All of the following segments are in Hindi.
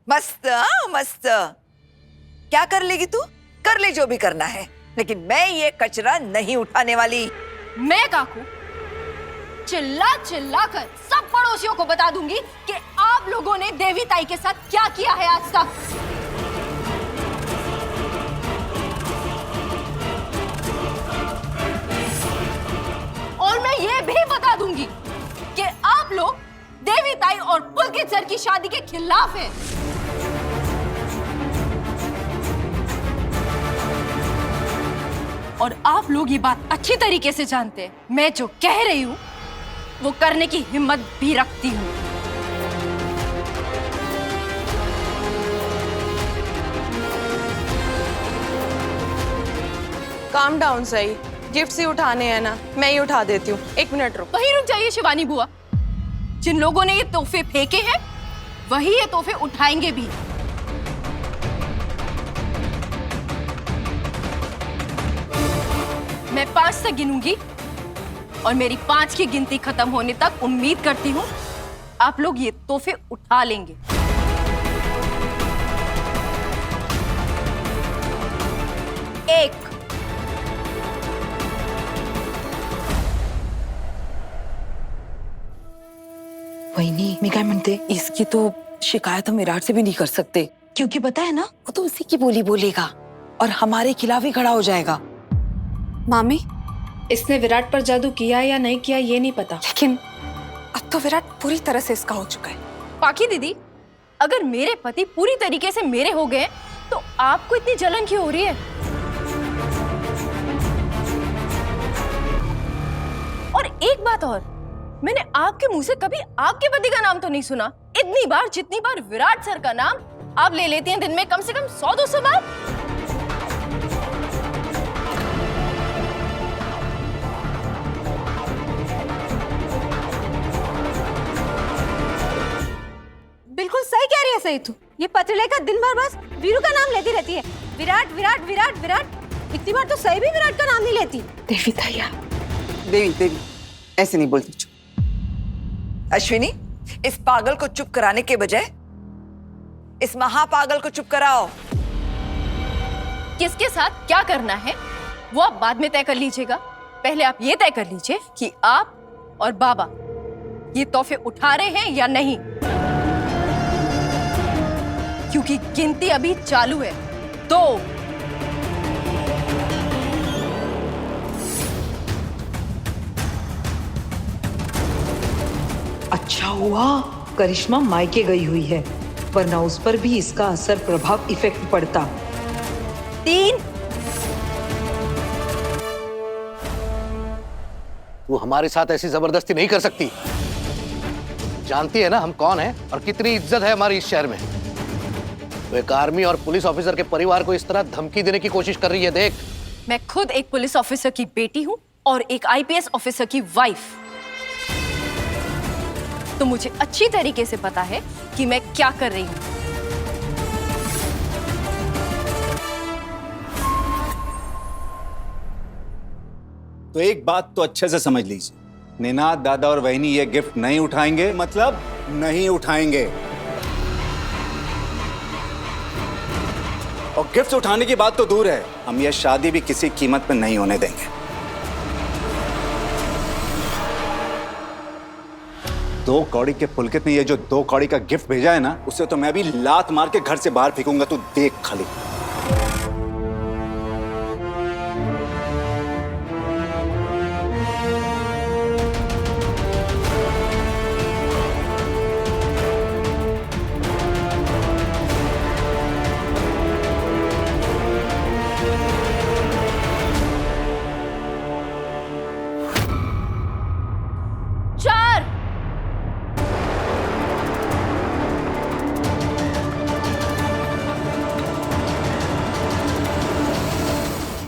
मस्त हाँ, मस्त। क्या कर लेगी तू? कर ले जो भी करना है, लेकिन मैं ये कचरा नहीं उठाने वाली। मैं काकू चिल्ला चिल्ला कर सब पड़ोसियों को बता दूंगी कि आप लोगों ने देवी ताई के साथ क्या किया है आज तक। और मैं ये भी बता दूंगी कि आप लोग देवी ताई और पुलकित सर की शादी के खिलाफ हैं। और आप लोग ये बात अच्छी तरीके से जानते हैं, मैं जो कह रही हूं वो करने की हिम्मत भी रखती हूं। काम डाउन सही, गिफ्ट ही उठाने हैं ना, मैं ही उठा देती हूँ। 1 मिनट रुक। वहीं रुक जाइए शिवानी बुआ। जिन लोगों ने ये तोहफे फेंके हैं वही ये तोहफे उठाएंगे भी। मैं 5 तक गिनूंगी और मेरी 5 की गिनती खत्म होने तक उम्मीद करती हूँ आप लोग ये तोहफे उठा लेंगे। 1। वहिनी मी काय म्हणते, इसकी तो शिकायत हम विराट से भी नहीं कर सकते, क्योंकि पता है ना वो तो उसी की बोली बोलेगा और हमारे खिलाफ ही खड़ा हो जाएगा। मामी, इसने विराट पर जादू किया या नहीं किया ये नहीं पता, लेकिन अब तो विराट पूरी तरह से इसका हो चुका है। पाखी दीदी, अगर मेरे पति पूरी तरीके से मेरे हो गए तो आपको इतनी जलन क्यों हो रही है? और एक बात और, मैंने आपके मुंह से कभी आपके पति का नाम तो नहीं सुना। इतनी बार जितनी बार विराट सर का नाम आप ले लेती हैं दिन में कम से कम 100-200 बार। बिल्कुल सही कह रही है सही तू। ये पतिले का दिन भर बस वीरू का नाम लेती रहती है, विराट विराट विराट विराट। इतनी बार तो सही भी विराट का नाम नहीं लेती। देवी ताया, देवी देवी ऐसे नहीं बोलती। चुप। अश्विनी, इस पागल को चुप कराने के बजाय इस महापागल को चुप कराओ। किसके साथ क्या करना है वो आप बाद में तय कर लीजिएगा। पहले आप ये तय कर लीजिए कि आप और बाबा ये तोहफे उठा रहे हैं या नहीं, क्योंकि गिनती अभी चालू है। 2। अच्छा हुआ करिश्मा मायके गई हुई है, वरना उस पर भी इसका असर प्रभाव इफेक्ट पड़ता। 3। तू हमारे साथ ऐसी जबरदस्ती नहीं कर सकती। जानती है ना हम कौन हैं और कितनी इज्जत है हमारी इस शहर में। तो एक आर्मी और पुलिस ऑफिसर के परिवार को इस तरह धमकी देने की कोशिश कर रही है। देख, मैं खुद एक पुलिस ऑफिसर की बेटी हूं और एक आईपीएस ऑफिसर की वाइफ, तो मुझे अच्छी तरीके से पता है कि मैं क्या कर रही हूं। तो एक बात तो अच्छे से समझ लीजिए, निनाद दादा और वहिनी ये गिफ्ट नहीं उठाएंगे, मतलब नहीं उठाएंगे। और गिफ्ट उठाने की बात तो दूर है, हम ये शादी भी किसी कीमत पर नहीं होने देंगे। 2 कौड़ी के पुलकित ने ये जो 2 कौड़ी का गिफ्ट भेजा है ना, उसे तो मैं भी लात मार के घर से बाहर फेंकूंगा। तू देख खाली।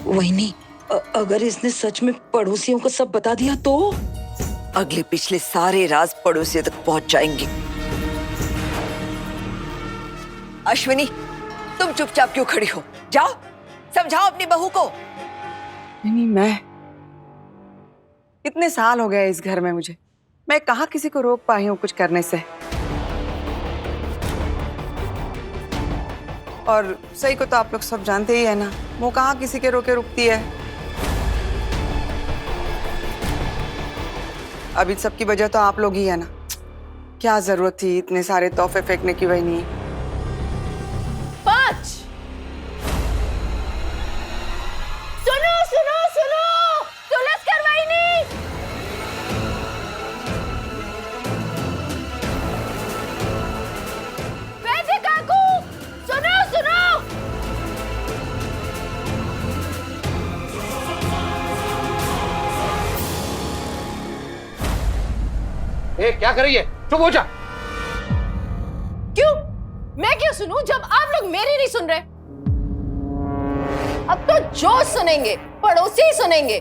वहिनी, अगर इसने सच में पड़ोसियों को सब बता दिया तो? अगले पिछले सारे राज पड़ोसियों तक पहुंच जाएंगे। अश्विनी, तुम चुपचाप क्यों खड़ी हो? जाओ समझाओ अपनी बहू को। नहीं, मैं इतने साल हो गए इस घर में मुझे, मैं कहाँ किसी को रोक पाई हूँ कुछ करने से। और सही को तो आप लोग सब जानते ही है ना, वो कहाँ किसी के रोके रुकती है। अब इन सब की वजह तो आप लोग ही है ना। क्या जरूरत थी इतने सारे तोहफे फेंकने की वही नहीं। 5 सुनो सुनो सुनो, तुलस करवाई नहीं। वैद्य काकू सुनो सुनो। ए, क्या कर रही है? चुप हो जा। क्यों? मैं क्यों सुनूं जब आप लोग मेरी नहीं सुन रहे? अब तो जो सुनेंगे पड़ोसी ही सुनेंगे।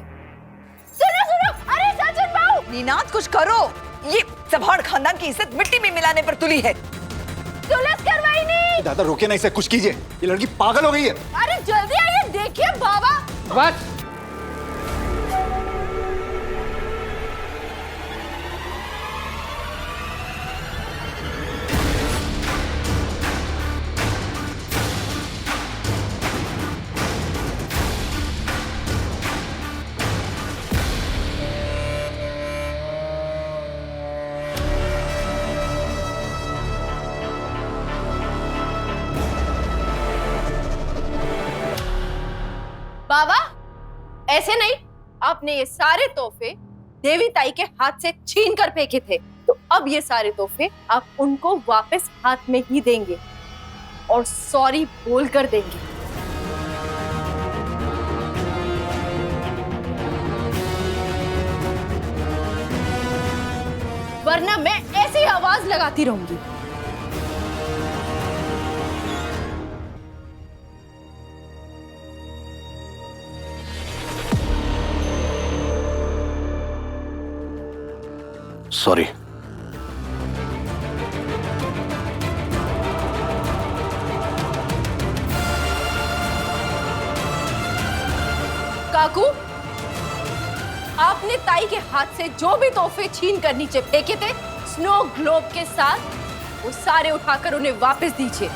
सुनो सुनो, अरे सचिन बाबू, नीनाद कुछ करो, ये चौहान खानदान की इज्जत मिट्टी में मिलाने पर तुली है। तुलस करवाई नहीं। दादा रोके ना इसे, कुछ कीजिए, ये लड़की पागल हो गई है। अरे जल्दी आइए, देखिए बाबा। बस बाबा ऐसे नहीं, आपने ये सारे तोहफे देवी ताई के हाथ से छीन कर फेंके थे, तो अब ये सारे तोहफे आप उनको वापस हाथ में ही देंगे और सॉरी बोल कर देंगे। वरना मैं ऐसी आवाज लगाती रहूंगी। सॉरी। काकू, आपने ताई के हाथ से जो भी तोहफे छीन कर नीचे फेंके थे, स्नो ग्लोब के साथ वो सारे उठाकर उन्हें वापस दीजिए।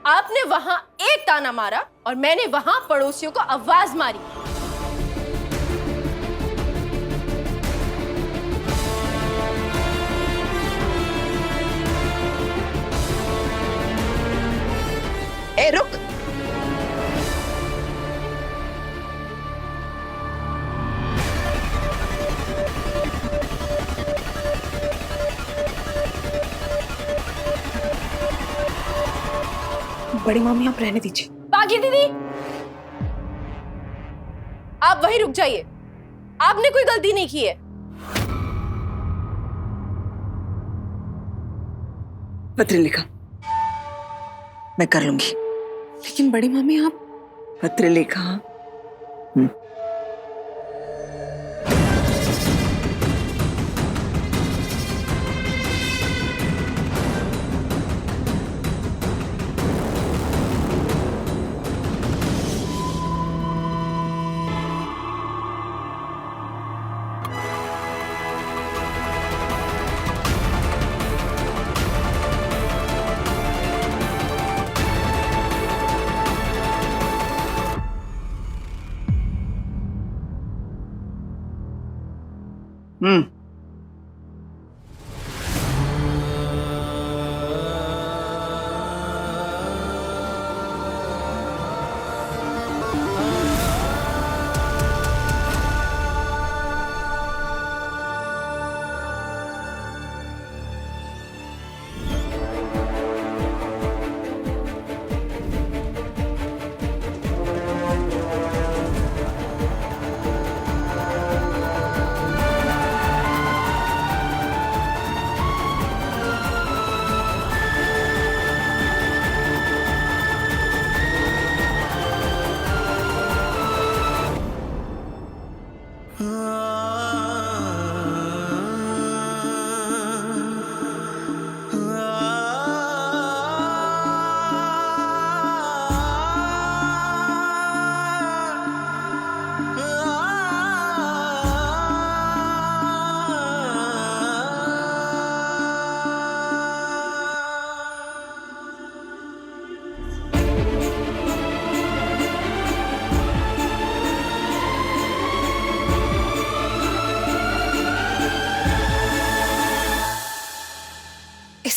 आपने वहां एक ताना मारा और मैंने वहां पड़ोसियों को आवाज मारी। ए रुक, बड़ी मामी आप रहने दीजिए। बाकी दीदी, आप वहीं रुक जाइए, आपने कोई गलती नहीं की है। पत्र लिखा, मैं कर लूंगी। लेकिन बड़ी मामी आप। पत्र लिखा।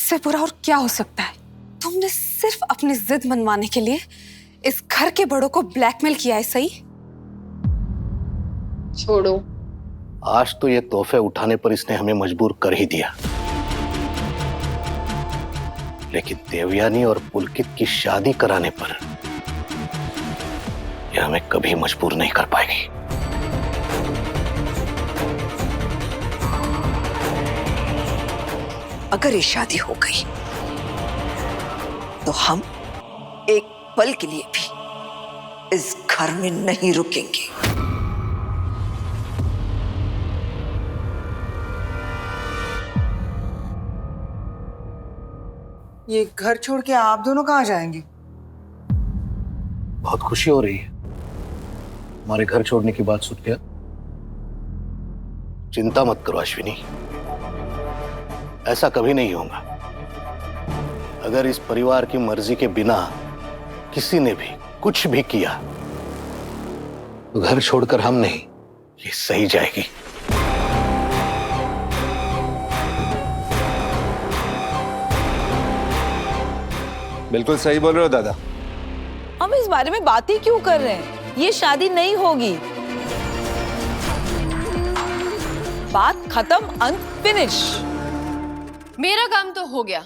इससे बुरा और क्या हो सकता है? तुमने सिर्फ अपनी जिद मनवाने के लिए इस घर के बड़ों को ब्लैकमेल किया है, सही? छोड़ो। आज तो ये तोहफे उठाने पर इसने हमें मजबूर कर ही दिया, लेकिन देवयानी और पुलकित की शादी कराने पर यह हमें कभी मजबूर नहीं कर पाएगी। अगर ये शादी हो गई तो हम एक पल के लिए भी इस घर में नहीं रुकेंगे। ये घर छोड़ के आप दोनों कहाँ जाएंगे? बहुत खुशी हो रही है हमारे घर छोड़ने की बात सुन के। चिंता मत करो अश्विनी, ऐसा कभी नहीं होगा। अगर इस परिवार की मर्जी के बिना किसी ने भी कुछ भी किया तो घर छोड़कर हम नहीं, ये सही जाएगी। बिल्कुल सही बोल रहे हो दादा। हम इस बारे में बात ही क्यों कर रहे हैं? ये शादी नहीं होगी। बात खत्म, अनफिनिश। मेरा काम तो हो गया।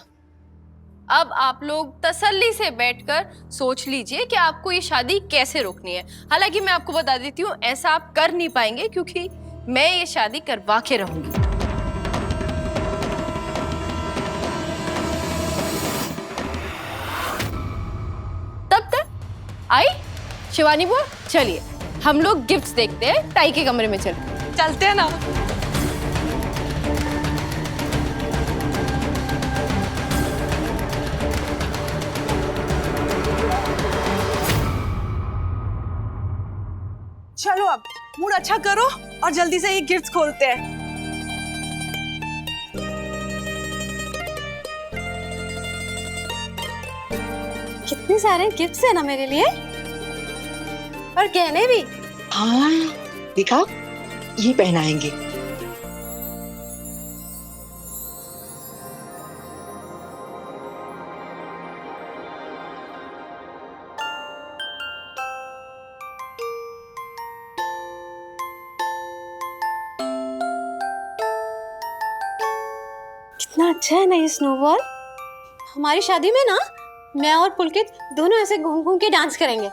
अब आप लोग तसल्ली से बैठकर सोच लीजिए कि आपको ये शादी कैसे रोकनी है। हालांकि मैं आपको बता देती हूँ, ऐसा आप कर नहीं पाएंगे क्योंकि मैं ये शादी करवा के रहूंगी। तब तक आई शिवानी बुआ, चलिए हम लोग गिफ्ट्स देखते हैं। ताई के कमरे में चलते हैं ना। चलो अब मूड अच्छा करो और जल्दी से ये गिफ्ट्स खोलते हैं। कितने सारे गिफ्ट्स है ना मेरे लिए, और गहने भी। हाँ देखा, ये पहनाएंगे। कितना अच्छा है ना ये स्नोबॉल। हमारी शादी में ना मैं और पुलकित दोनों ऐसे घूम घूम के डांस करेंगे।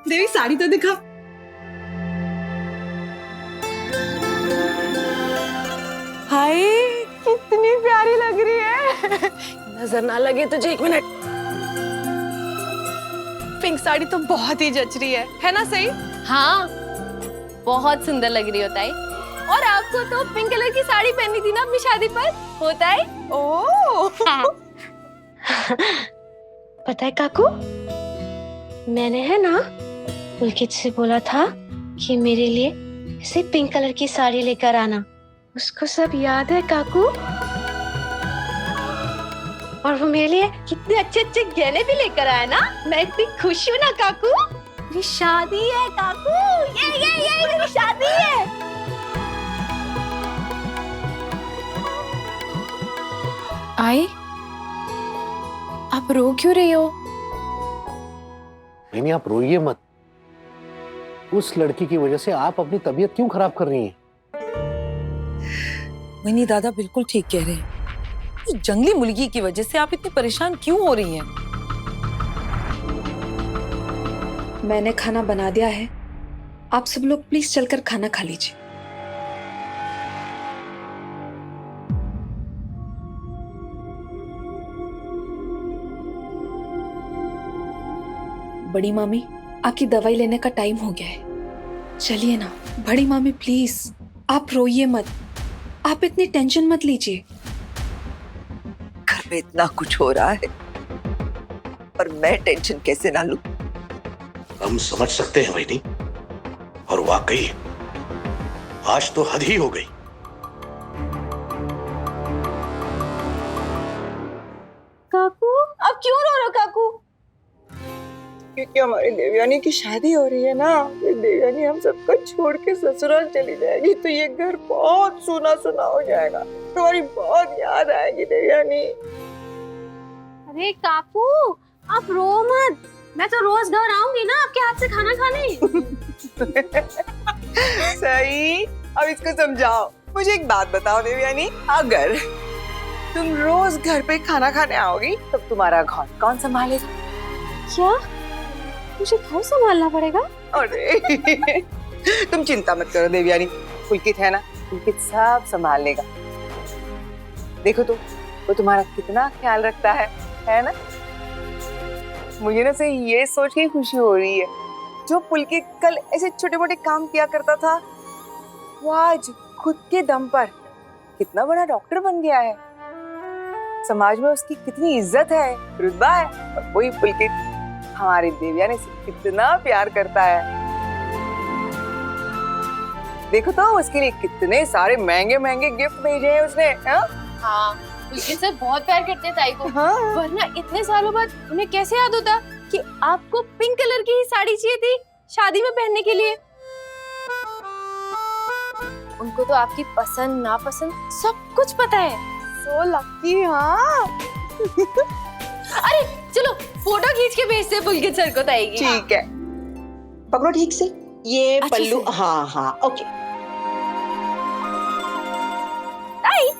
देवी साड़ी तो दिखा। हाय कितनी प्यारी लग रही है। नजर ना लगे तुझे, 1 मिनट। पिंक साड़ी तो बहुत ही जच रही है ना? सही। हाँ, बहुत सुंदर लग रही होता है। और आपको तो पिंक कलर की साड़ी पहनी थी ना अपनी शादी पर, होता है। ओह पता है काकू, मैंने है ना पुलकित से बोला था कि मेरे लिए इसे पिंक कलर की साड़ी लेकर आना। उसको सब याद है काकू। और वो मेरे लिए कितने अच्छे अच्छे गहने भी लेकर आया ना। मैं इतनी खुश हूँ ना काकू। मेरी शादी है काकू, ये मेरी शादी है। आई, आप रो क्यों रही हो? नहीं, आप रोइए मत। उस लड़की की वजह से आप अपनी तबीयत क्यों खराब कर रही हैं? वही दादा बिल्कुल ठीक कह रहे हैं। उस जंगली मुर्गी की वजह से आप इतनी परेशान क्यों हो रही हैं? मैंने खाना बना दिया है, आप सब लोग प्लीज चलकर खाना खा लीजिए। बड़ी मामी, आपकी दवाई लेने का टाइम हो गया है, चलिए ना। बड़ी मामी प्लीज, आप रोइए मत, आप इतनी टेंशन मत लीजिए। घर में इतना कुछ हो रहा है और मैं टेंशन कैसे ना लूं? हम समझ सकते हैं वहीनी, और वाकई आज तो हद ही हो गई। काकू, अब क्यों रो रहे हो काकू? क्योंकि हमारी देवयानी की शादी हो रही है ना, फिर देवयानी हम सबको छोड़ के ससुराल चली जाएगी तो ये घर बहुत सूना सूना हो जाएगा। तुम्हारी बहुत याद आएगी देवयानी। अरे काकू आप रो मत, मैं तो रोज घर आऊंगी ना आपके हाथ से खाना खाने। सही, अब इसको समझाओ। मुझे एक बात बताओ देवयानी, अगर तुम रोज घर पे खाना खाने आओगी तब तुम्हारा घर कौन संभालेगा? क्या मुझे घर संभालना पड़ेगा? अरे तुम चिंता मत करो देवयानी, पुलकित है ना, पुलकित सब संभाल लेगा। देखो तो वो तुम्हारा कितना ख्याल रखता है ना? मुझे ना से ये सोच के खुशी हो रही है, जो पुलकित कल ऐसे छोटे मोटे काम किया करता था वो आज खुद के दम पर कितना बड़ा डॉक्टर बन गया है। समाज में उसकी कितनी इज्जत है, रुतबा है। और वही पुलकित हमारी देवयानी से कितना प्यार करता है। देखो तो उसके लिए कितने सारे महंगे महंगे गिफ्ट भेजे हैं उसने। हाँ, पुलकित से बहुत प्यार करते हैं ताई को। हाँ। वरना इतने सालों बाद उन्हें कैसे याद होता कि आपको पिंक कलर की ही साड़ी चाहिए थी शादी में पहनने के लिए। उनको तो आपकी पसंद नापसंद सब कुछ पता है। So lucky. हाँ अरे चलो फोटो खींच के भेजते हैं पुलकित सर को ताई की। ठीक है, पकड़ो ठीक से ये अच्छे पल्लू। से। हाँ हाँ ओके। ताई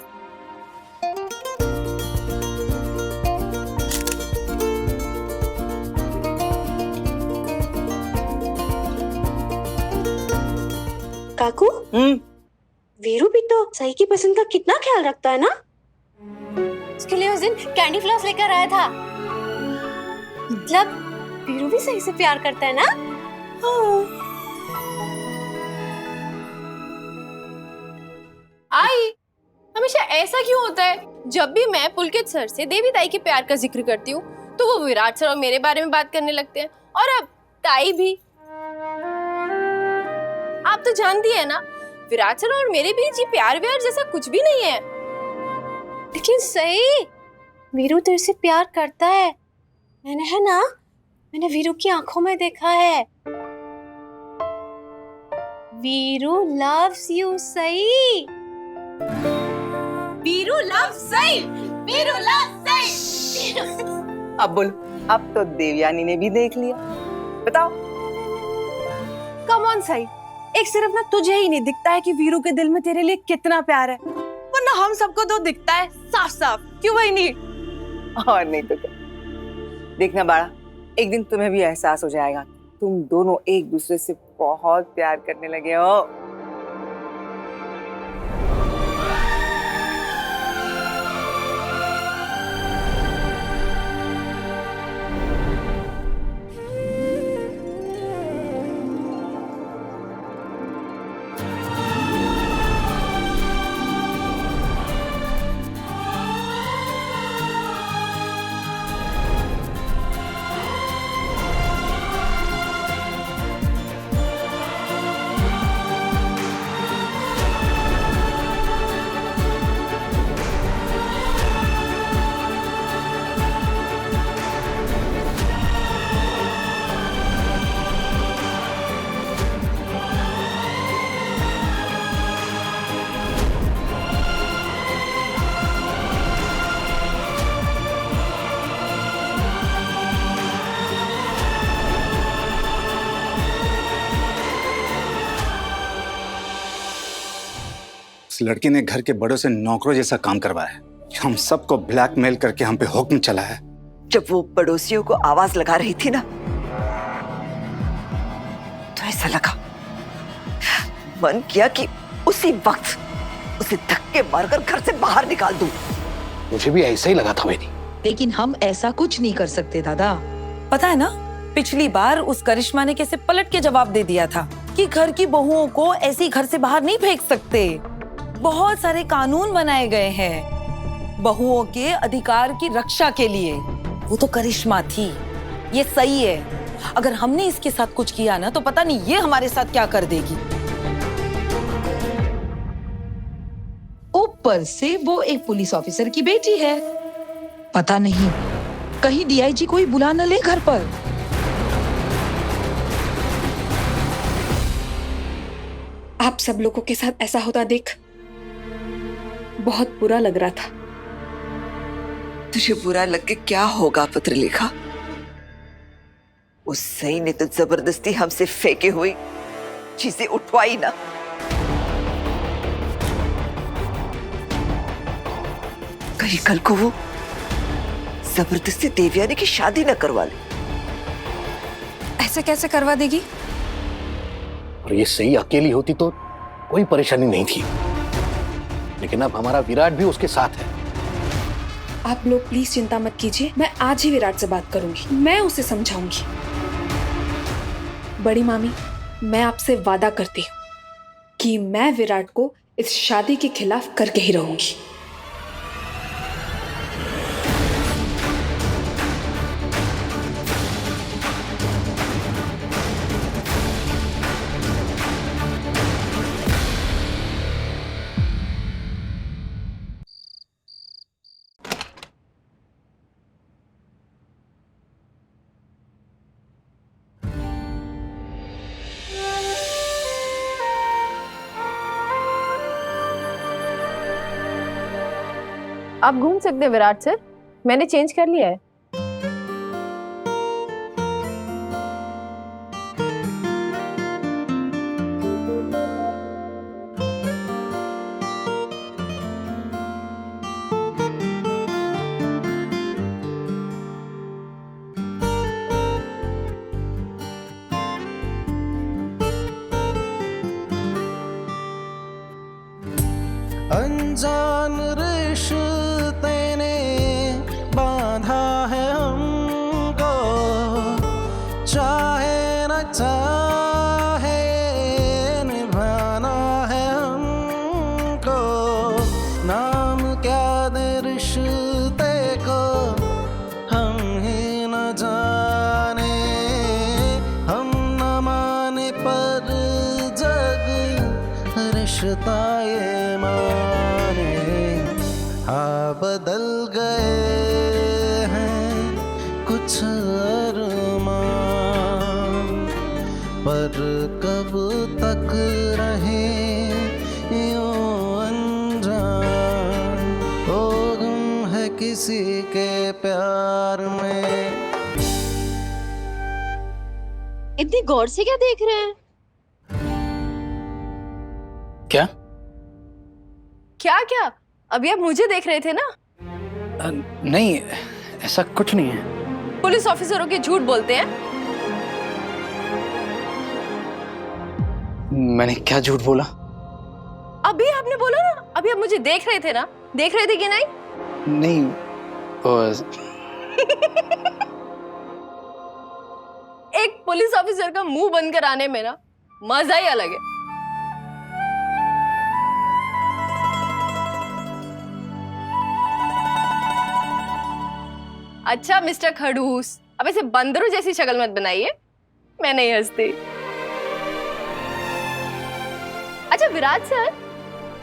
काकू वीरू भी तो सही की पसंद का कितना ख्याल रखता है ना। उसके लिए उस दिन कैंडी फ्लॉस लेकर आया था। मतलब वीरू भी सही से प्यार करता है ना। आई हमेशा ऐसा क्यों होता है? जब भी मैं पुलकित सर से देवी ताई के प्यार का जिक्र करती हूँ तो वो विराट सर और मेरे बारे में बात करने लगते हैं, और अब ताई भी। आप तो जानती है ना, विराट सर और मेरे बीच ये प्यार व्यार जैसा कुछ भी नहीं है। लेकिन सही वीरू तेरे से प्यार करता है। मैंने है ना, मैंने वीरू की आंखों में देखा है। वीरू लव्स यू सही। वीरू लव सही, वीरू लव सही। अब बोलो, अब तो देवयानी ने भी देख लिया। बताओ। कम ऑन सही, एक सिर्फ ना तुझे ही नहीं दिखता है कि वीरू के दिल में तेरे लिए कितना प्यार है, वरना हम सबको तो दिखता है साफ साफ। क्यों भाई? नहीं और नहीं तो क्या। देखना बाड़ा, एक दिन तुम्हें भी एहसास हो जाएगा, तुम दोनों एक दूसरे से बहुत प्यार करने लगे हो। उस लड़की ने घर के बड़ों से नौकरों जैसा काम करवाया है। हम सबको ब्लैकमेल करके हम पे हुक्म चला है। जब वो पड़ोसियों को आवाज लगा रही थी ना, तो ऐसा लगा, मन किया कि उसी वक्त उसे धक्के मारकर घर से बाहर निकाल दूं। मुझे भी ऐसा ही लगा था वैनी। लेकिन हम ऐसा कुछ नहीं कर सकते दादा। पता है ना, पिछली बार उस करिश्मा ने कैसे पलट के जवाब दे दिया था कि घर की बहुओं को ऐसी घर से बाहर नहीं फेंक सकते। बहुत सारे कानून बनाए गए हैं बहुओं के अधिकार की रक्षा के लिए। वो तो करिश्मा थी, ये सही है। अगर हमने इसके साथ कुछ किया ना तो पता नहीं ये हमारे साथ क्या कर देगी। ऊपर से वो एक पुलिस ऑफिसर की बेटी है। पता नहीं कहीं डीआईजी कोई बुला न ले घर पर। आप सब लोगों के साथ ऐसा होता देख बहुत बुरा लग रहा था। तुझे बुरा लग के क्या होगा पत्रलेखा? उस सही ने तो जबरदस्ती हमसे फेंके हुई चीजें उठवाई ना। कहीं कल को वो जबरदस्ती देवयानी की शादी न करवा ले। ऐसे कैसे करवा देगी? और ये सही अकेली होती तो कोई परेशानी नहीं थी, लेकिन अब हमारा विराट भी उसके साथ है। आप लोग प्लीज चिंता मत कीजिए, मैं आज ही विराट से बात करूंगी, मैं उसे समझाऊंगी। बड़ी मामी, मैं आपसे वादा करती हूँ कि मैं विराट को इस शादी के खिलाफ करके ही रहूंगी। आप घूम सकते हैं विराट सर, मैंने चेंज कर लिया है। अनजान रिश्ते ने बांधा है हमको, चाहे न चाहे निभाना है हमको। नाम क्या दे रिश्ते को हम ही न जाने, हम न माने पर जग रिश्ता ये माने। हाँ बदल गए हैं कुछ अरमान, पर कब तक रहे यूं अनजान। ओ गुम है किसी के प्यार में। इतनी गौर से क्या देख रहे हैं? क्या क्या क्या? अभी आप मुझे देख रहे थे ना? नहीं, ऐसा कुछ नहीं है। पुलिस ऑफिसरों के झूठ बोलते हैं। मैंने क्या झूठ बोला? अभी आपने बोला ना, अभी आप मुझे देख रहे थे ना? देख रहे थे कि नहीं? नहीं एक पुलिस ऑफिसर का मुंह बंद कराने में ना मजा ही अलग है। अच्छा मिस्टर खड़ूस, अब ऐसे बंदरों जैसी शक्ल मत बनाइए, मैं नहीं हंसती। अच्छा विराट सर,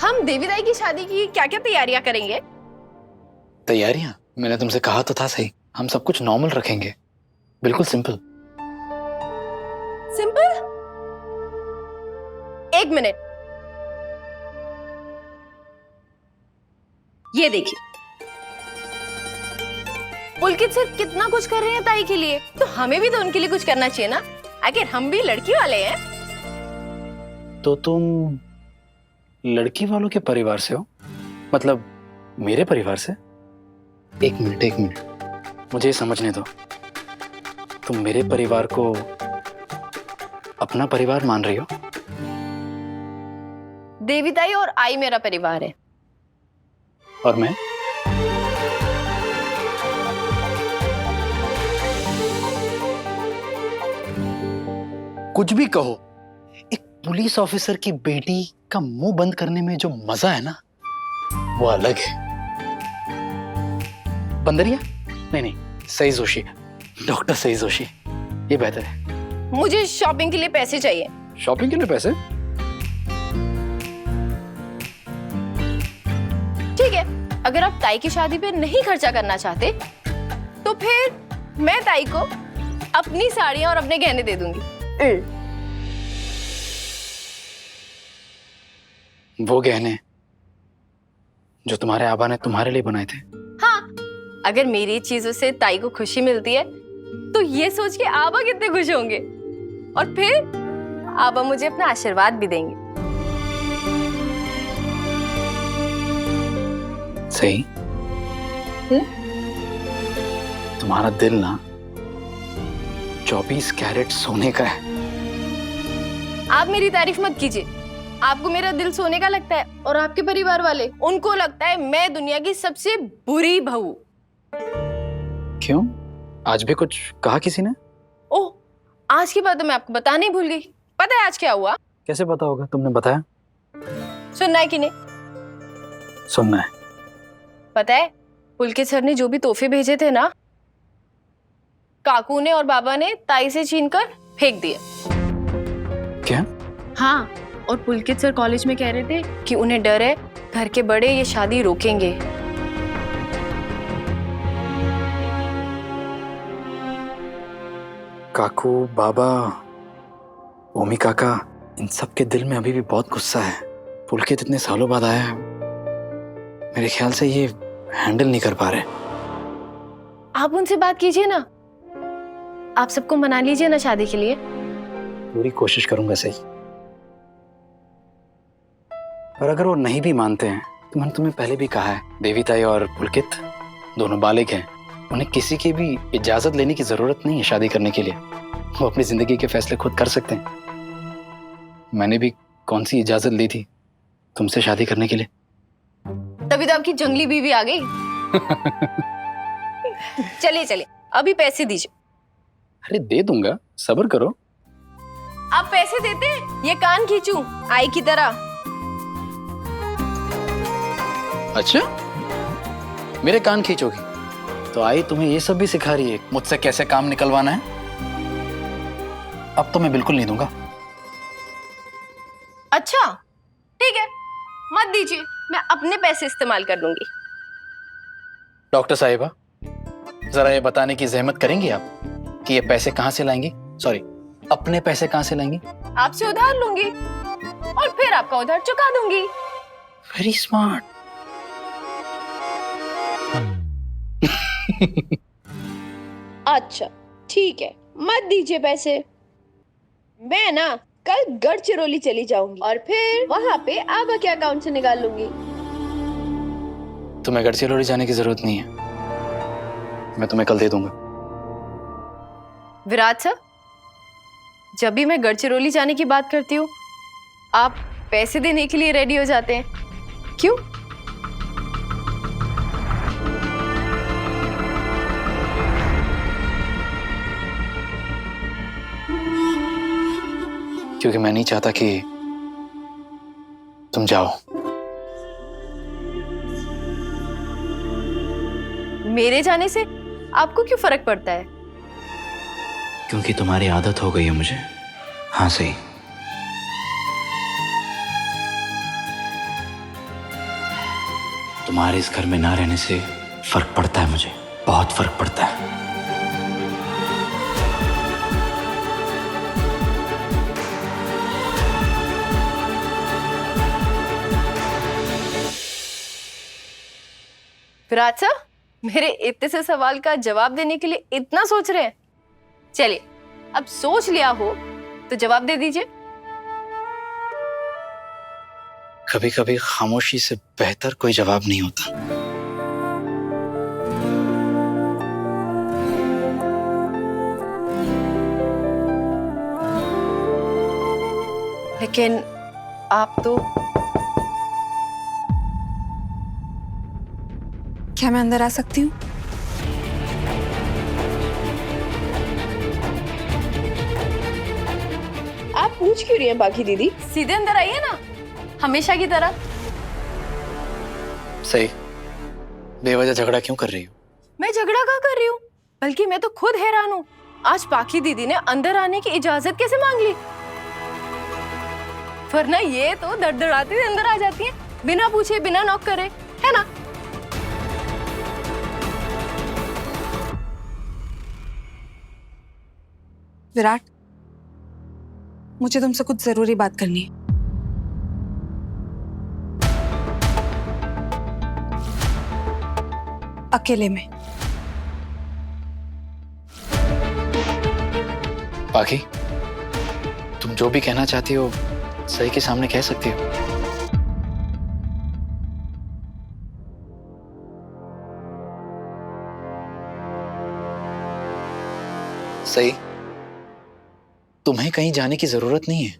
हम देवीदाई की शादी की क्या क्या तैयारियां करेंगे? तैयारियां? मैंने तुमसे कहा तो था सही, हम सब कुछ नॉर्मल रखेंगे, बिल्कुल सिंपल। सिंपल? एक मिनट, ये देखिए, पुलकित सर कितना कुछ कर रहे हैं ताई के लिए, तो हमें भी तो उनके लिए कुछ करना चाहिए ना, आखिर हम भी लड़की वाले हैं। तो तुम लड़की वालों के परिवार से हो? मतलब मेरे परिवार से? एक मिनट, मुझे समझने दो। तुम मेरे परिवार को अपना परिवार मान रही हो? देवीदाई और आई मेरा परिवार है। और मैं? कुछ भी कहो, एक पुलिस ऑफिसर की बेटी का मुंह बंद करने में जो मजा है ना, वो अलग है। बंदरिया? नहीं, सही जोशी, डॉक्टर सही जोशी, ये बेहतर है। मुझे शॉपिंग के लिए पैसे चाहिए। शॉपिंग के लिए पैसे? ठीक है, अगर आप ताई की शादी पे नहीं खर्चा करना चाहते, तो फिर मैं ताई को अपनी साड़ियां और अपने गहने दे दूंगी। वो गहने जो तुम्हारे आबा ने तुम्हारे लिए बनाए थे। हाँ, अगर मेरी चीजों से ताई को खुशी मिलती है तो ये सोच के आबा कितने खुश होंगे, और फिर आबा मुझे अपना आशीर्वाद भी देंगे। सही। तुम्हारा दिल ना 24 कैरेट सोने का है। आप मेरी तारीफ मत कीजिए। आपको मेरा दिल सोने का लगता है, और आपके परिवार वाले, उनको लगता है मैं दुनिया की सबसे बुरी बहू। क्यों? आज भी कुछ कहा किसी ने? ओह, आज की बात तो मैं आपको बताना ही भूल गई। पता है आज क्या हुआ? कैसे पता होगा? तुमने बताया? सुनना है कि नहीं? सुनना है। पता है पुलकित सर ने जो भी तोहफे भेजे थे ना, काकू ने और बाबा ने ताई से छीनकर फेंक दिए। क्या? हाँ, और पुलकित सर कॉलेज में कह रहे थे कि उन्हें डर है घर के बड़े ये शादी रोकेंगे। काकू, बाबा, ओमी काका, इन सब के दिल में अभी भी बहुत गुस्सा है। पुलकित इतने सालों बाद आया है, मेरे ख्याल से ये हैंडल नहीं कर पा रहे। आप उनसे बात कीजिए ना, आप सबको मना लीजिए ना शादी के लिए। पूरी कोशिश करूंगा। सही। पर अगर वो नहीं भी मानते हैं तो मैंने तुम्हें पहले भी कहा है, देवी ताई और पुलकित दोनों बालिग हैं, उन्हें किसी की भी इजाजत लेने की जरूरत नहीं है शादी करने के लिए। वो अपनी जिंदगी के फैसले खुद कर सकते हैं। मैंने भी कौन सी इजाजत ली थी तुमसे शादी करने के लिए? तभी तो आपकी जंगली बीवी आ गई। चलिए चलिए, अभी पैसे दीजिए। अरे दे दूंगा, सब्र करो। आप पैसे देते हैं, ये कान खींचूं आई की तरह। अच्छा, मेरे कान खींचोगी? तो आई तुम्हें ये सब भी सिखा रही है मुझसे कैसे काम निकलवाना है? अब तो मैं बिल्कुल नहीं दूंगा। अच्छा ठीक है, मत दीजिए, मैं अपने पैसे इस्तेमाल कर लूंगी। डॉक्टर साहिबा, जरा ये बताने की जहमत करेंगी आप कि ये पैसे कहां से लाएंगी? सॉरी, अपने पैसे कहां से लाएंगी? आपसे उधार लूंगी और फिर आपका उधार चुका दूंगी। Very smart. अच्छा ठीक है, मत दीजिए पैसे। मैं ना कल गढ़चिरौली चली जाऊंगी और फिर वहां पे आबा के अकाउंट से निकाल लूंगी। तुम्हें गढ़चिरौली जाने की जरूरत नहीं है, मैं तुम्हें कल दे दूंगा। विराट सर, जब भी मैं गढ़चिरौली जाने की बात करती हूँ आप पैसे देने के लिए रेडी हो जाते हैं, क्यों? क्योंकि मैं नहीं चाहता कि तुम जाओ। मेरे जाने से आपको क्यों फर्क पड़ता है? क्योंकि तुम्हारी आदत हो गई है मुझे। हाँ सही। तुम्हारे इस घर में ना रहने से फर्क पड़ता है मुझे, बहुत फर्क पड़ता है। विराट सर, मेरे इतने से सवाल का जवाब देने के लिए इतना सोच रहे हैं? चलिए, अब सोच लिया हो तो जवाब दे दीजिए। कभी कभी खामोशी से बेहतर कोई जवाब नहीं होता। लेकिन आप तो... क्या मैं अंदर आ सकती हूँ? आप पूछ क्यों रही हैं बाकी दीदी? सीधे अंदर आइए ना, हमेशा की तरह। सही। बेवजह झगड़ा क्यों कर रही हो? मैं झगड़ा कहाँ कर रही हूँ, बल्कि मैं तो खुद हैरान हूँ। आज पाखी दीदी ने अंदर आने की इजाजत कैसे मांग ली? वरना ये तो धड़धड़ाते हुए अंदर आ जाती है, बिना पूछे बिना नॉक करे, है ना? विराट, मुझे तुमसे कुछ जरूरी बात करनी है। अकेले में। बाकी तुम जो भी कहना चाहती हो सही के सामने कह सकती हो। सही, तुम्हें कहीं जाने की जरूरत नहीं है।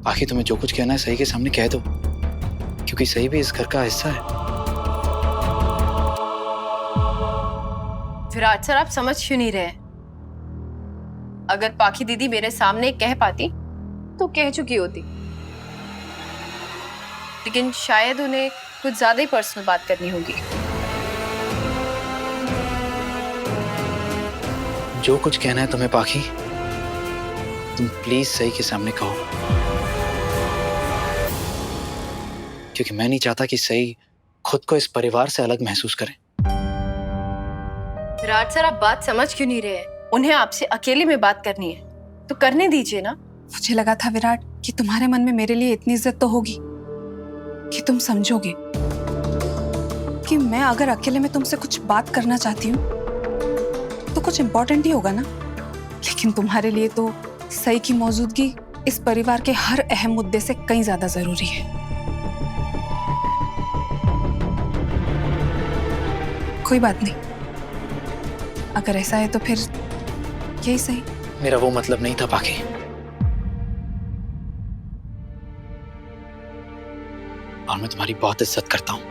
बाकी तुम्हें जो कुछ कहना है सही के सामने कह दो, क्योंकि सही भी इस घर का हिस्सा है। विराट सर, आप समझ क्यों नहीं रहे? अगर पाखी दीदी मेरे सामने कह पाती तो कह चुकी होती, लेकिन शायद उन्हें कुछ ज्यादा ही पर्सनल बात करनी होगी। जो कुछ कहना है तुम्हें पाखी, तुम प्लीज सही के सामने कहो, क्योंकि मैं नहीं चाहता कि सही खुद को इस परिवार से अलग महसूस करे। विराट सर, आप बात समझ क्यों नहीं रहे? उन्हें आपसे अकेले में बात करनी है तो करने दीजिए ना। मुझे लगा था विराट कि तुम्हारे मन में मेरे लिए इतनी इज्जत तो होगी कि तुम समझोगे कि मैं अगर अकेले में तुमसे कुछ बात करना चाहती हूँ तो कुछ इम्पोर्टेंट ही होगा ना। लेकिन तुम्हारे लिए तो सही की मौजूदगी इस परिवार के हर अहम मुद्दे से कहीं ज्यादा जरूरी है। कोई बात नहीं, अगर ऐसा है तो फिर यही सही। मेरा वो मतलब नहीं था पाखी। और मैं तुम्हारी बहुत इज्जत करता हूं,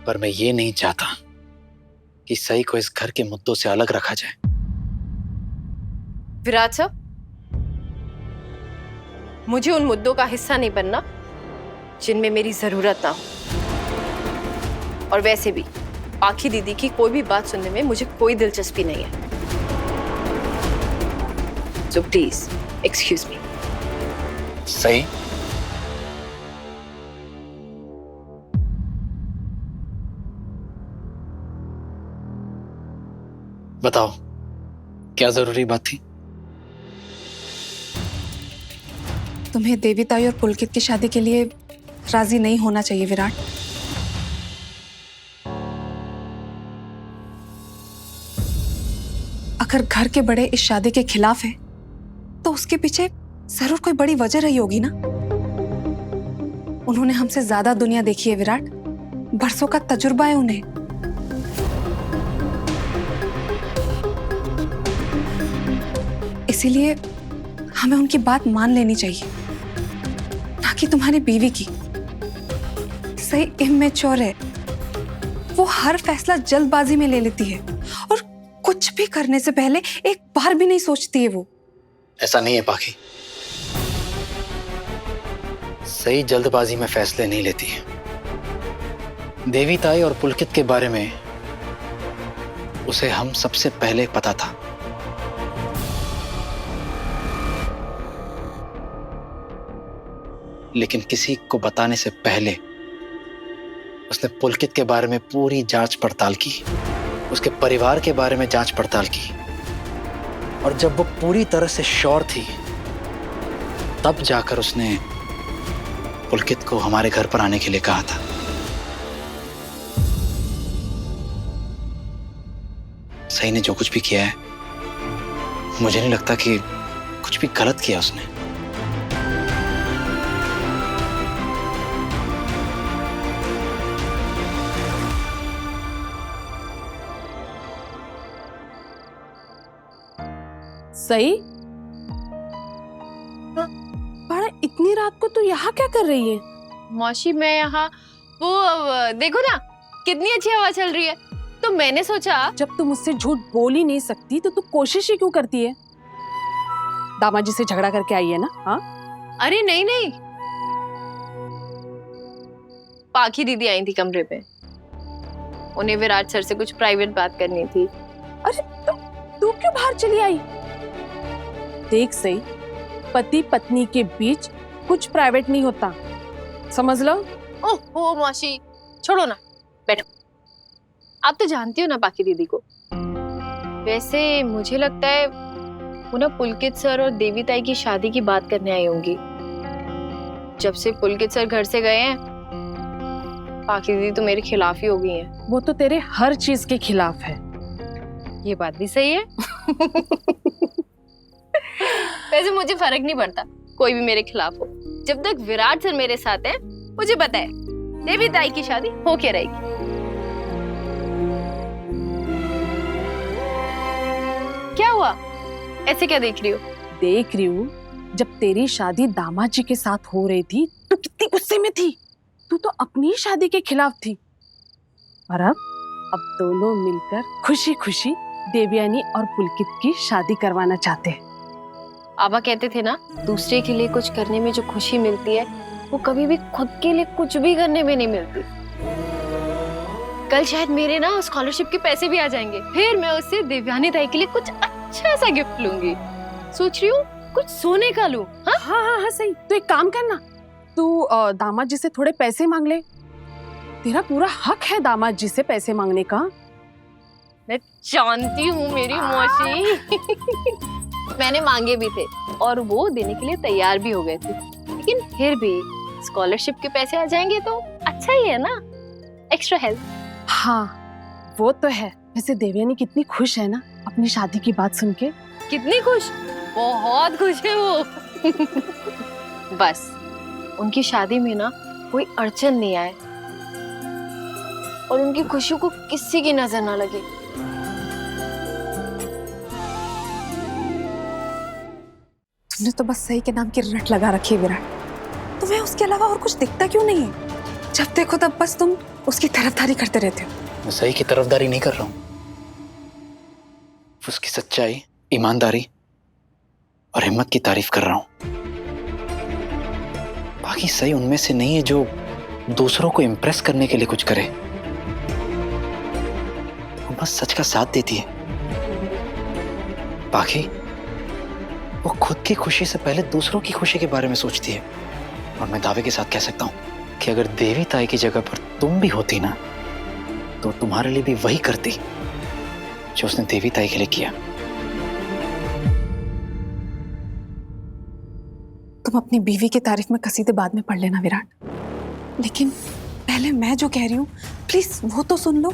पर मैं ये नहीं चाहता कि सही को इस घर के मुद्दों से अलग रखा जाए। विराट सर, मुझे उन मुद्दों का हिस्सा नहीं बनना जिनमें मेरी जरूरत ना हो। और वैसे भी पाखी दीदी की कोई भी बात सुनने में मुझे कोई दिलचस्पी नहीं है। So please, excuse me. सही, बताओ क्या जरूरी बात थी? तुम्हें देवीताई और पुलकित की शादी के लिए राजी नहीं होना चाहिए विराट। अगर घर के बड़े इस शादी के खिलाफ है तो उसके पीछे जरूर कोई बड़ी वजह रही होगी ना। उन्होंने हमसे ज्यादा दुनिया देखी है विराट, बरसों का तजुर्बा है उन्हें। इसीलिए हमें उनकी बात मान लेनी चाहिए, ना कि तुम्हारी बीवी की। सही इमेच्योर है, वो हर फैसला जल्दबाजी में ले लेती है और कुछ भी करने से पहले एक बार भी नहीं सोचती है वो। ऐसा नहीं है पाखी, सही जल्दबाजी में फैसले नहीं लेती है। देवीताई और पुलकित के बारे में उसे हम सबसे पहले पता था। लेकिन किसी को बताने से पहले उसने पुलकित के बारे में पूरी जांच पड़ताल की, उसके परिवार के बारे में जांच पड़ताल की, और जब वो पूरी तरह से श्योर थी तब जाकर उसने पुलकित को हमारे घर पर आने के लिए कहा था। सही ने जो कुछ भी किया है, मुझे नहीं लगता कि कुछ भी गलत किया उसने। सही, बड़ा इतनी रात को तू यहाँ क्या कर रही है? मौसी, मैं यहाँ वो देखो ना कितनी अच्छी हवा चल रही है, तो मैंने सोचा। जब तू मुझसे झूठ बोल ही नहीं सकती तो तू कोशिश ही क्यों करती है? दामाजी से झगड़ा करके आई है ना? हाँ, अरे नहीं नहीं, पाखी दीदी आई थी कमरे पे, उन्हें विराट सर से कुछ प्राइवेट बात करनी थी। अरे तू क्यों बाहर चली आई? देख सही, पति पत्नी के बीच कुछ प्राइवेट नहीं होता, समझ लो। ओह मौसी, छोड़ो ना, बैठो। आप तो जानती हो ना पाखी दीदी को। वैसे मुझे लगता है वो ना पुलकित सर और देवीताई की शादी की बात करने आई होंगी। जब से पुलकित सर घर से गए हैं बाकी दीदी तो मेरे खिलाफ ही हो गई हैं। वो तो तेरे हर चीज के खिलाफ है। ये बात भी सही है। वैसे मुझे फर्क नहीं पड़ता कोई भी मेरे खिलाफ हो, जब तक विराट सर मेरे साथ है। मुझे पता है देवी ताई की शादी होके रहेगी। क्या हुआ, ऐसे क्या देख रही हो? देख रही हूँ, जब तेरी शादी दामाद जी के साथ हो रही थी तो कितनी गुस्से में थी। तू तो अपनी शादी के खिलाफ थी, और अब दोनों मिलकर खुशी खुशी देवयानी और पुलकित की शादी करवाना चाहते हैं। आबा कहते थे ना, दूसरे के लिए कुछ करने में जो खुशी मिलती है वो कभी भी खुद के लिए कुछ भी करने में नहीं मिलती। कल शायद मेरे ना स्कॉलरशिप के पैसे भी आ जाएंगे, फिर मैं उससे देवयानी ताई के लिए कुछ अच्छा सा गिफ्ट लूंगी। सोच रही हूँ कुछ सोने का लूं। हाँ सही। तो एक काम करना, तू दामाद जी से थोड़े पैसे मांग ले। तेरा पूरा हक है दामाद जी से पैसे मांगने का। मैं जानती हूँ मेरी मौसी। मैंने मांगे भी थे और वो देने के लिए तैयार भी हो गए थे, लेकिन फिर भी स्कॉलरशिप के पैसे आ जाएंगे तो अच्छा ही है ना, एक्स्ट्रा हेल्प। हाँ वो तो है। वैसे देवयानी कितनी खुश है ना अपनी शादी की बात सुन के। कितनी खुश, बहुत खुश है वो। बस उनकी शादी में ना कोई अड़चन नहीं आए और उनकी खुशी को किसी की नजर ना लगे। तुमने तो बस सही के नाम की रट लगा रखी है विराट। तुम्हें उसके अलावा और कुछ दिखता क्यों नहीं है? जब देखो तब बस तुम उसकी तरफदारी करते रहते हो। मैं सही की तरफदारी नहीं कर रहा हूँ, उसकी सच्चाई, ईमानदारी और हिम्मत की तारीफ कर रहा हूँ। बाकी सही उनमें से नहीं है जो दूसरों को इम्प्रेस करने के लिए कुछ करे, वो बस सच का साथ देती है। बाकी वो खुद की खुशी से पहले दूसरों की खुशी के बारे में सोचती है। और मैं दावे के साथ कह सकता हूं कि अगर देवी ताई की जगह पर तुम भी होती ना, तो तुम्हारे लिए भी वही करती जो उसने देवी ताई के लिए किया। तुम अपनी बीवी की तारीफ में कसीदे बाद में पढ़ लेना विराट, लेकिन पहले मैं जो कह रही हूँ प्लीज वो तो सुन लो।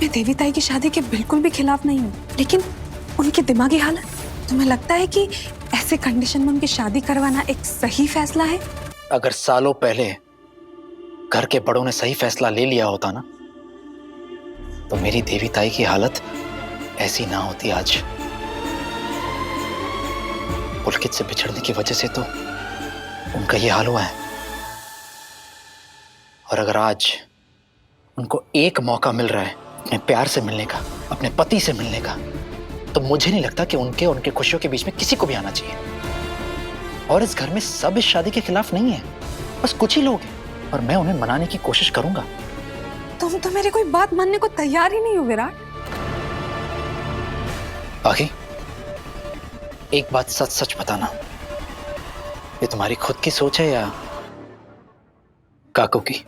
मैं देवी ताई की शादी के बिल्कुल भी खिलाफ नहीं हूँ, लेकिन उनकी दिमागी हालत, तुम्हें लगता है कि ऐसे कंडीशन में उनकी शादी करवाना एक सही फैसला है? अगर सालों पहले घर के बड़ों ने सही फैसला ले लिया होता ना, तो मेरी देवी ताई की हालत ऐसी ना होती आज। पुलकित से बिछड़ने की वजह से तो उनका ये हाल हुआ है। और अगर आज उनको एक मौका मिल रहा है अपने प्यार से मिलने का, अपने पति से मिलने का, तो मुझे नहीं लगता कि उनके और उनकी खुशियों के बीच में किसी को भी आना चाहिए। और इस घर में सब इस शादी के खिलाफ नहीं है, बस कुछ ही लोग हैं, और मैं उन्हें मनाने की कोशिश करूंगा। तुम तो मेरी कोई बात मानने को तैयार ही नहीं हो विराट। बाकी एक बात सच सच बताना, ये तुम्हारी खुद की सोच है या काकू की?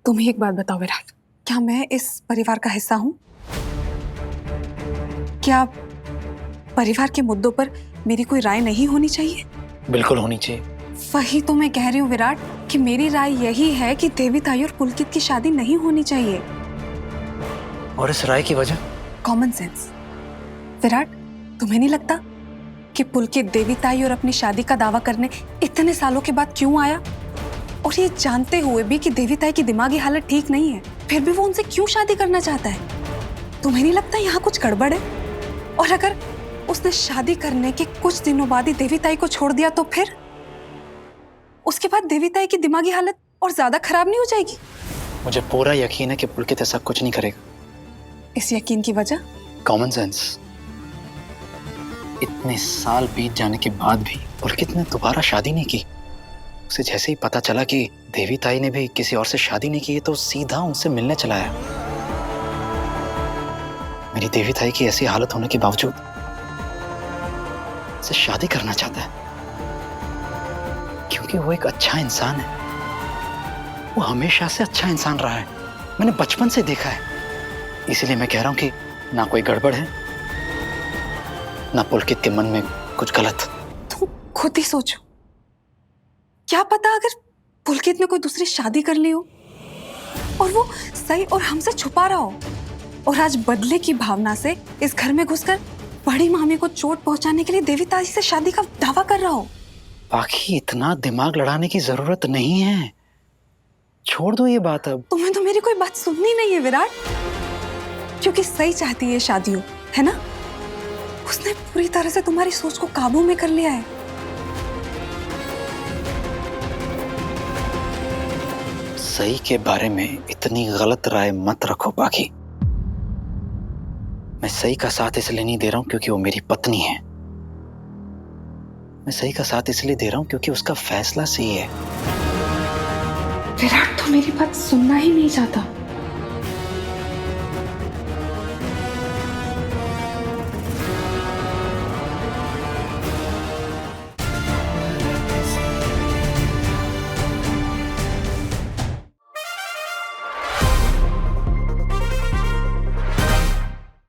तुम ही एक बात बताओ विराट, क्या मैं इस परिवार का हिस्सा हूं? क्या परिवार के मुद्दों पर मेरी कोई राय नहीं होनी चाहिए? बिल्कुल होनी चाहिए। वही तो मैं कह रही हूँ विराट कि मेरी राय यही है कि देवी ताई और पुलकित की शादी नहीं होनी चाहिए। और इस राय की वजह? Common sense. विराट, तुम्हें नहीं लगता कि पुलकित देवी ताई और अपनी शादी का दावा करने इतने सालों के बाद क्यों आया? और ये जानते हुए भी कि देवी ताई की दिमागी हालत ठीक नहीं है, फिर भी वो उनसे क्यों शादी करना चाहता है? तुम्हें नहीं लगता यहाँ कुछ गड़बड़ है? और अगर उसने शादी करने के कुछ दिनों बाद ही देवी ताई को छोड़ दिया तो फिर उसके बाद देवी ताई की दिमागी हालत और ज्यादा खराब नहीं हो जाएगी? मुझे पूरा यकीन है कि पुलकित ऐसा कुछ नहीं करेगा। इस यकीन की वजह? Common sense. इतने साल बीत जाने के बाद भी पुलकित ने दोबारा शादी नहीं की। उसे जैसे ही पता चला कि देवी ताई ने भी किसी और से शादी नहीं की है, तो सीधा उनसे मिलने चला आया। मेरी देवी ताई की ऐसी हालत होने के बावजूद उसे शादी करना चाहता है, क्योंकि वो एक अच्छा इंसान है। वो हमेशा से अच्छा इंसान रहा है, मैंने बचपन से देखा है। इसीलिए मैं कह रहा हूं कि ना कोई गड़बड़ है, ना पुलकित के मन में कुछ गलत। तुम खुद ही सोचो, क्या पता अगर पुलकित ने कोई दूसरी शादी कर ली हो और वो सही और हमसे छुपा रहा हो, और आज बदले की भावना से इस घर में घुसकर बड़ी मामी को चोट पहुंचाने के लिए देवीताई से शादी का दावा कर रहा हो। बाकी इतना दिमाग लड़ाने की जरूरत नहीं है, छोड़ दो ये बात अब। तुम्हें तो मेरी कोई बात सुननी नहीं है विराट, क्योंकि सही चाहती है शादी हो, है ना? उसने पूरी तरह से तुम्हारी सोच को काबू में कर लिया है। सही के बारे में इतनी गलत राय मत रखो बाकी। मैं सही का साथ इसलिए नहीं दे रहा हूं क्योंकि वो मेरी पत्नी है, मैं सही का साथ इसलिए दे रहा हूं क्योंकि उसका फैसला सही है। विराट तो मेरी बात सुनना ही नहीं चाहता।